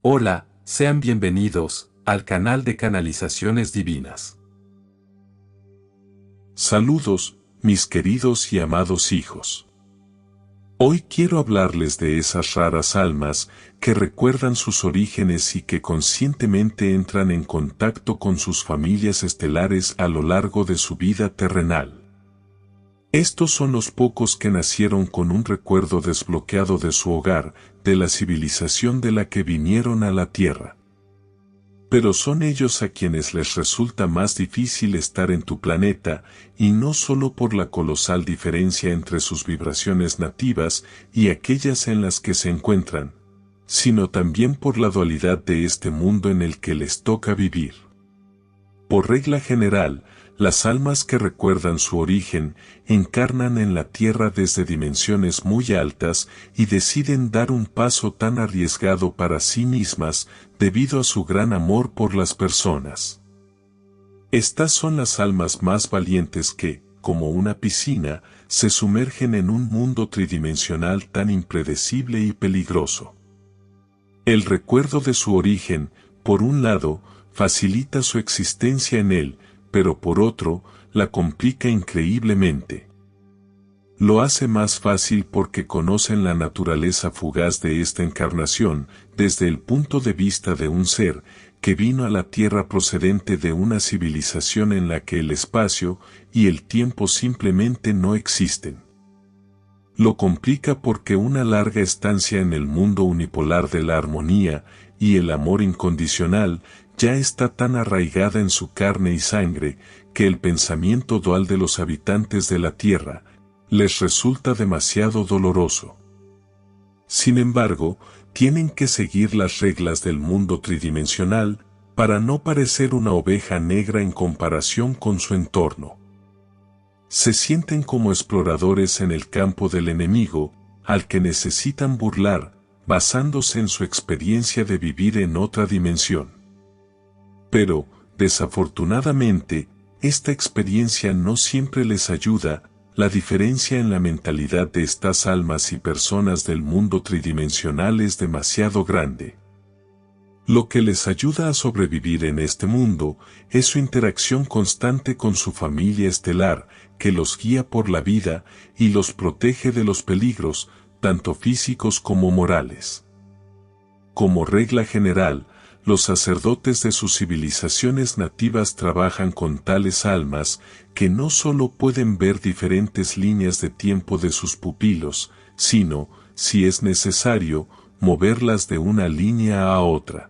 Hola, sean bienvenidos al canal de Canalizaciones Divinas. Saludos, mis queridos y amados hijos. Hoy quiero hablarles de esas raras almas que recuerdan sus orígenes y que conscientemente entran en contacto con sus familias estelares a lo largo de su vida terrenal. Estos son los pocos que nacieron con un recuerdo desbloqueado de su hogar, de la civilización de la que vinieron a la Tierra. Pero son ellos a quienes les resulta más difícil estar en tu planeta, y no solo por la colosal diferencia entre sus vibraciones nativas y aquellas en las que se encuentran, sino también por la dualidad de este mundo en el que les toca vivir. Por regla general, las almas que recuerdan su origen encarnan en la Tierra desde dimensiones muy altas y deciden dar un paso tan arriesgado para sí mismas debido a su gran amor por las personas. Estas son las almas más valientes que, como una piscina, se sumergen en un mundo tridimensional tan impredecible y peligroso. El recuerdo de su origen, por un lado, facilita su existencia en él, pero por otro, la complica increíblemente. Lo hace más fácil porque conocen la naturaleza fugaz de esta encarnación, desde el punto de vista de un ser que vino a la Tierra procedente de una civilización en la que el espacio y el tiempo simplemente no existen. Lo complica porque una larga estancia en el mundo unipolar de la armonía y el amor incondicional ya está tan arraigada en su carne y sangre que el pensamiento dual de los habitantes de la Tierra les resulta demasiado doloroso. Sin embargo, tienen que seguir las reglas del mundo tridimensional para no parecer una oveja negra en comparación con su entorno. Se sienten como exploradores en el campo del enemigo, al que necesitan burlar, basándose en su experiencia de vivir en otra dimensión. Pero, desafortunadamente, esta experiencia no siempre les ayuda. La diferencia en la mentalidad de estas almas y personas del mundo tridimensional es demasiado grande. Lo que les ayuda a sobrevivir en este mundo es su interacción constante con su familia estelar, que los guía por la vida y los protege de los peligros, tanto físicos como morales. Como regla general, los sacerdotes de sus civilizaciones nativas trabajan con tales almas que no solo pueden ver diferentes líneas de tiempo de sus pupilos, sino, si es necesario, moverlas de una línea a otra.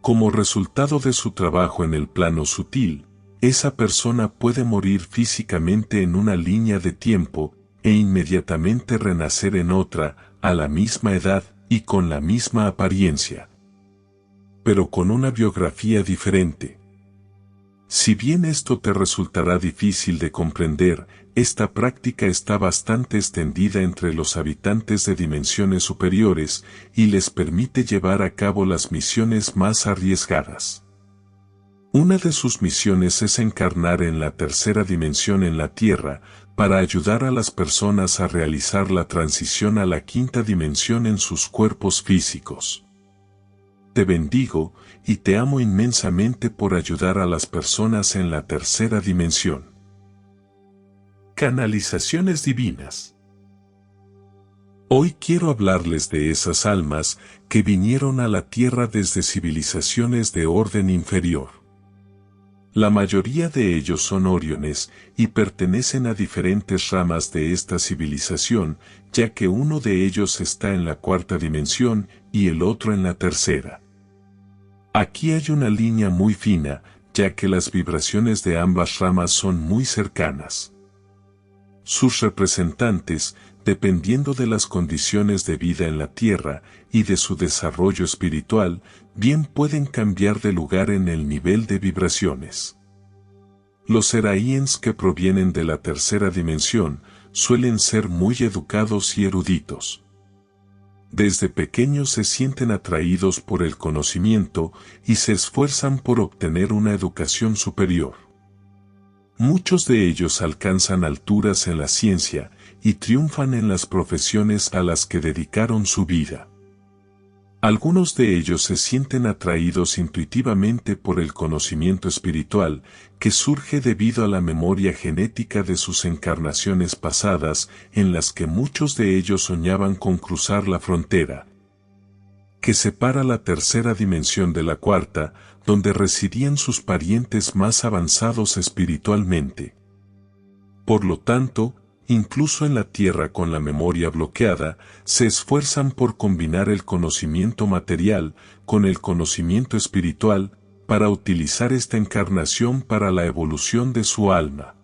Como resultado de su trabajo en el plano sutil, esa persona puede morir físicamente en una línea de tiempo e inmediatamente renacer en otra, a la misma edad y con la misma apariencia, pero con una biografía diferente. Si bien esto te resultará difícil de comprender, esta práctica está bastante extendida entre los habitantes de dimensiones superiores y les permite llevar a cabo las misiones más arriesgadas. Una de sus misiones es encarnar en la tercera dimensión en la Tierra, para ayudar a las personas a realizar la transición a la quinta dimensión en sus cuerpos físicos. Te bendigo y te amo inmensamente por ayudar a las personas en la tercera dimensión. Canalizaciones divinas. Hoy quiero hablarles de esas almas que vinieron a la Tierra desde civilizaciones de orden inferior. La mayoría de ellos son oriones y pertenecen a diferentes ramas de esta civilización, ya que uno de ellos está en la cuarta dimensión y el otro en la tercera. Aquí hay una línea muy fina, ya que las vibraciones de ambas ramas son muy cercanas. Sus representantes, dependiendo de las condiciones de vida en la Tierra y de su desarrollo espiritual, bien pueden cambiar de lugar en el nivel de vibraciones. Los Seraíens que provienen de la tercera dimensión suelen ser muy educados y eruditos. Desde pequeños se sienten atraídos por el conocimiento y se esfuerzan por obtener una educación superior. Muchos de ellos alcanzan alturas en la ciencia y triunfan en las profesiones a las que dedicaron su vida. Algunos de ellos se sienten atraídos intuitivamente por el conocimiento espiritual que surge debido a la memoria genética de sus encarnaciones pasadas, en las que muchos de ellos soñaban con cruzar la frontera que separa la tercera dimensión de la cuarta, donde residían sus parientes más avanzados espiritualmente. Por lo tanto, incluso en la Tierra con la memoria bloqueada, se esfuerzan por combinar el conocimiento material con el conocimiento espiritual para utilizar esta encarnación para la evolución de su alma.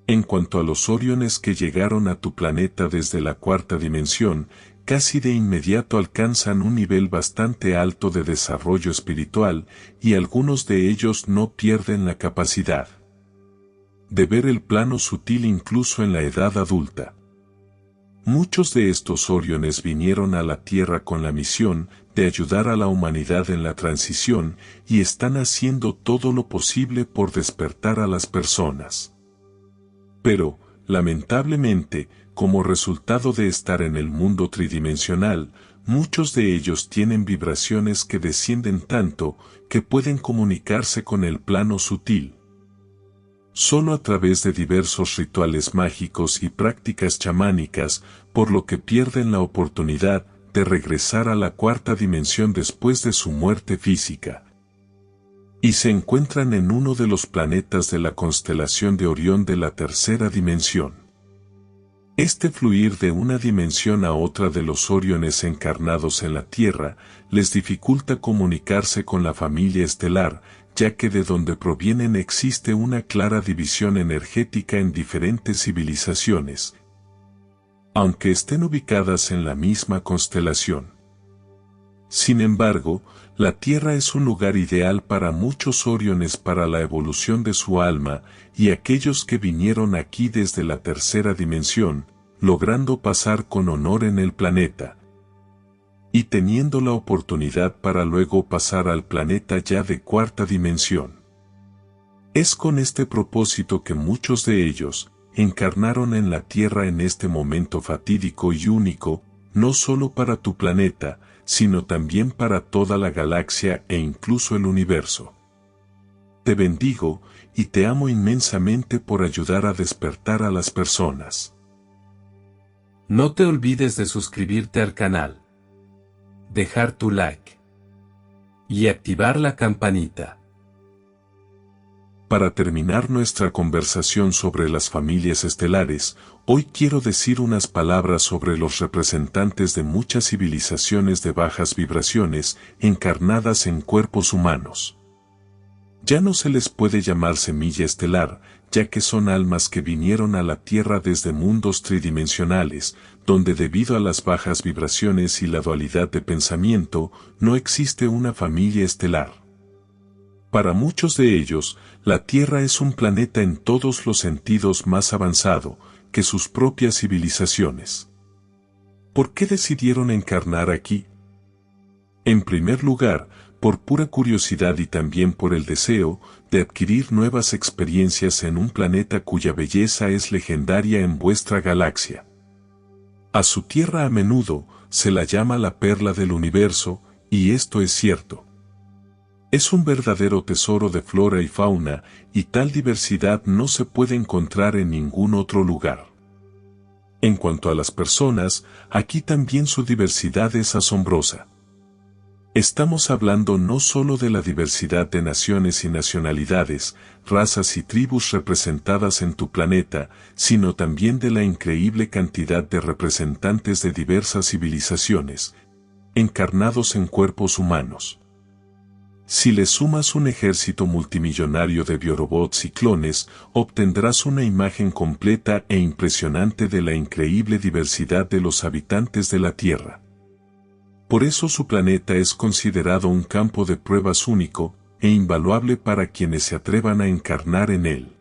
En cuanto a los Oriones que llegaron a tu planeta desde la cuarta dimensión, casi de inmediato alcanzan un nivel bastante alto de desarrollo espiritual y algunos de ellos no pierden la capacidad de ver el plano sutil incluso en la edad adulta. Muchos de estos Oriones vinieron a la Tierra con la misión de ayudar a la humanidad en la transición y están haciendo todo lo posible por despertar a las personas. Pero, lamentablemente, como resultado de estar en el mundo tridimensional, muchos de ellos tienen vibraciones que descienden tanto que pueden comunicarse con el plano sutil. Solo a través de diversos rituales mágicos y prácticas chamánicas, por lo que pierden la oportunidad de regresar a la cuarta dimensión después de su muerte física. Y se encuentran en uno de los planetas de la constelación de Orión de la tercera dimensión. Este fluir de una dimensión a otra de los Oriones encarnados en la Tierra les dificulta comunicarse con la familia estelar, ya que de donde provienen existe una clara división energética en diferentes civilizaciones, aunque estén ubicadas en la misma constelación. Sin embargo, la Tierra es un lugar ideal para muchos Oriones para la evolución de su alma y aquellos que vinieron aquí desde la tercera dimensión, logrando pasar con honor en el planeta y teniendo la oportunidad para luego pasar al planeta ya de cuarta dimensión. Es con este propósito que muchos de ellos encarnaron en la Tierra en este momento fatídico y único, no solo para tu planeta, sino también para toda la galaxia e incluso el universo. Te bendigo y te amo inmensamente por ayudar a despertar a las personas. No te olvides de suscribirte al canal, dejar tu like y activar la campanita. Para terminar nuestra conversación sobre las familias estelares, hoy quiero decir unas palabras sobre los representantes de muchas civilizaciones de bajas vibraciones encarnadas en cuerpos humanos. Ya no se les puede llamar semilla estelar, ya que son almas que vinieron a la Tierra desde mundos tridimensionales, donde debido a las bajas vibraciones y la dualidad de pensamiento, no existe una familia estelar. Para muchos de ellos, la Tierra es un planeta en todos los sentidos más avanzado que sus propias civilizaciones. ¿Por qué decidieron encarnar aquí? En primer lugar, por pura curiosidad y también por el deseo de adquirir nuevas experiencias en un planeta cuya belleza es legendaria en vuestra galaxia. A su Tierra a menudo se la llama la perla del universo, y esto es cierto. Es un verdadero tesoro de flora y fauna, y tal diversidad no se puede encontrar en ningún otro lugar. En cuanto a las personas, aquí también su diversidad es asombrosa. Estamos hablando no solo de la diversidad de naciones y nacionalidades, razas y tribus representadas en tu planeta, sino también de la increíble cantidad de representantes de diversas civilizaciones, encarnados en cuerpos humanos. Si le sumas un ejército multimillonario de biorobots y clones, obtendrás una imagen completa e impresionante de la increíble diversidad de los habitantes de la Tierra. Por eso su planeta es considerado un campo de pruebas único e invaluable para quienes se atrevan a encarnar en él.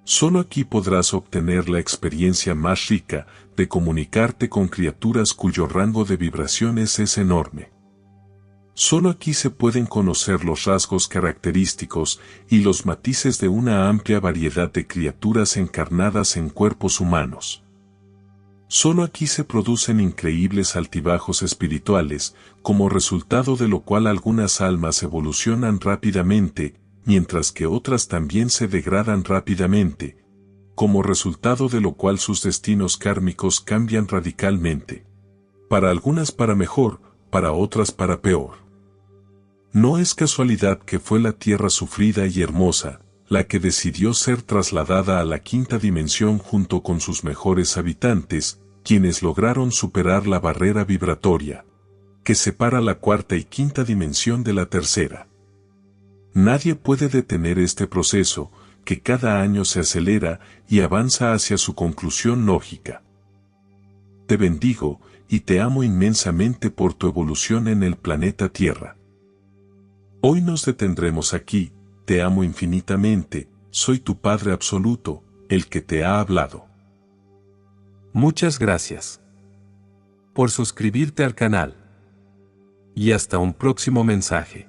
Solo aquí podrás obtener la experiencia más rica de comunicarte con criaturas cuyo rango de vibraciones es enorme. Solo aquí se pueden conocer los rasgos característicos y los matices de una amplia variedad de criaturas encarnadas en cuerpos humanos. Solo aquí se producen increíbles altibajos espirituales, como resultado de lo cual algunas almas evolucionan rápidamente, mientras que otras también se degradan rápidamente, como resultado de lo cual sus destinos kármicos cambian radicalmente. Para algunas para mejor, para otras para peor. No es casualidad que fue la tierra sufrida y hermosa, la que decidió ser trasladada a la quinta dimensión junto con sus mejores habitantes, quienes lograron superar la barrera vibratoria, que separa la cuarta y quinta dimensión de la tercera. Nadie puede detener este proceso, que cada año se acelera y avanza hacia su conclusión lógica. Te bendigo, y te amo inmensamente por tu evolución en el planeta Tierra. Hoy nos detendremos aquí. Te amo infinitamente, soy tu Padre absoluto, el que te ha hablado. Muchas gracias por suscribirte al canal. Y hasta un próximo mensaje.